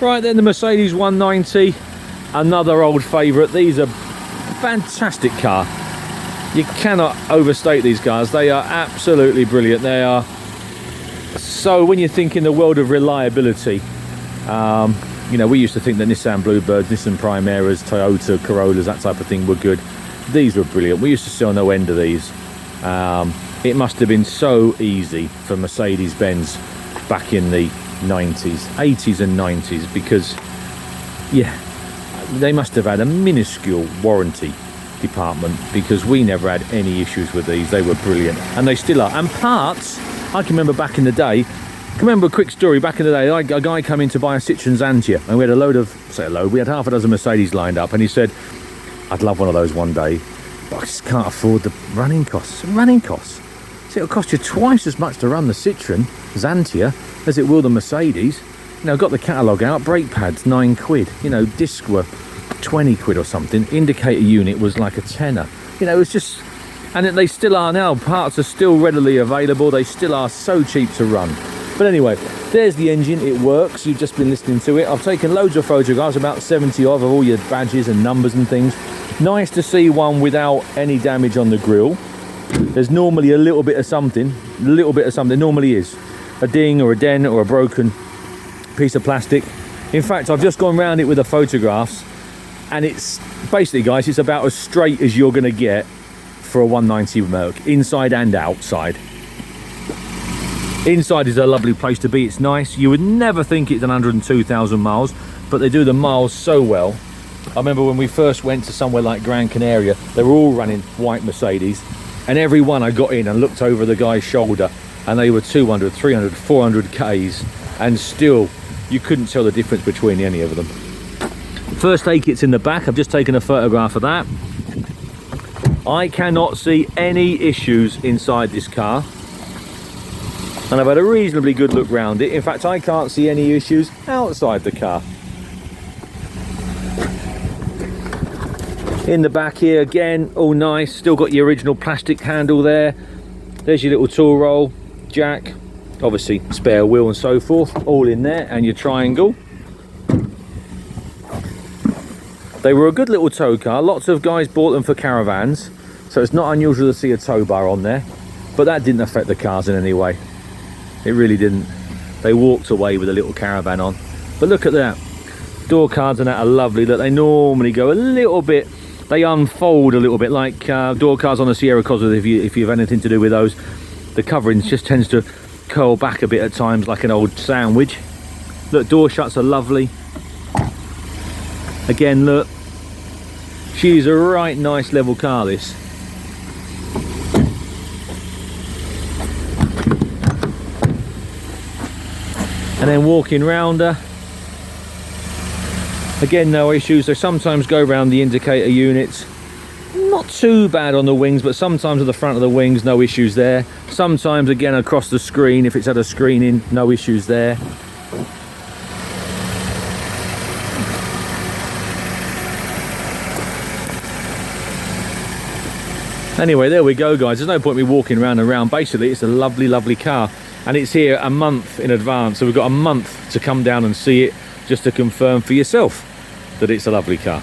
Right then, the Mercedes 190, another old favourite. These are fantastic car. You cannot overstate these cars. They are absolutely brilliant. They are, so when you think in the world of reliability, you know, we used to think that Nissan Bluebirds, Nissan Primeras, Toyota Corollas, that type of thing were good. These were brilliant. We used to sell no end of these. It must have been so easy for Mercedes-Benz back in the 90s, 80s and 90s, because, yeah, they must have had a minuscule warranty department, because we never had any issues with these. They were brilliant, and they still are. And parts, I can remember back in the day, I can remember a quick story. Back in the day, a guy came in to buy a Citroen Xantia, and we had a load of, we had half a dozen Mercedes lined up, and he said, I'd love one of those one day, but I just can't afford the running costs. Running costs? So it'll cost you twice as much to run the Citroen Xantia as it will the Mercedes. You know, got the catalogue out, brake pads, 9 quid, you know, discs were 20 quid or something, indicator unit was like a tenner. You know, it was just, and they still are now. Parts are still readily available, they still are so cheap to run. But anyway, there's the engine, it works. You've just been listening to it. I've taken loads of photographs, about 70 of all your badges and numbers and things. Nice to see one without any damage on the grille. There's normally a little bit of something, normally is. A ding or a dent or a broken piece of plastic. In fact, I've just gone round it with the photographs, and it's basically, guys, it's about as straight as you're gonna get for a 190 Merc, inside and outside. Inside is a lovely place to be, it's nice. You would never think it's 102,000 miles, but they do the miles so well. I remember when we first went to somewhere like Gran Canaria, they were all running white Mercedes, and every one I got in and looked over the guy's shoulder, and they were 200, 300, 400 Ks, and still you couldn't tell the difference between any of them. First aid kit's in the back. I've just taken a photograph of that. I cannot see any issues inside this car, and I've had a reasonably good look round it. In fact, I can't see any issues outside the car. In the back here again, all nice, still got your original plastic handle there. There's your little tool roll, jack, obviously spare wheel and so forth, all in there, and your triangle. They were a good little tow car. Lots of guys bought them for caravans, so it's not unusual to see a tow bar on there, but that didn't affect the cars in any way. It really didn't. They walked away with a little caravan on. But look at that. Door cards and that are lovely. That they normally go a little bit, they unfold a little bit like door cards on the Sierra Cosworth. If you have anything to do with those, the covering just tends to curl back a bit at times like an old sandwich. Look, door shuts are lovely. Again, look, she's a right nice level car, this. And then walking round her, again, no issues. They sometimes go around the indicator units, not too bad on the wings, but sometimes at the front of the wings, no issues there. Sometimes again across the screen, if it's had a screen in, no issues there. Anyway, there we go, guys. There's no point me walking around and around. Basically, it's a lovely, lovely car, and it's here a month in advance, so we've got a month to come down and see it, just to confirm for yourself that it's a lovely car.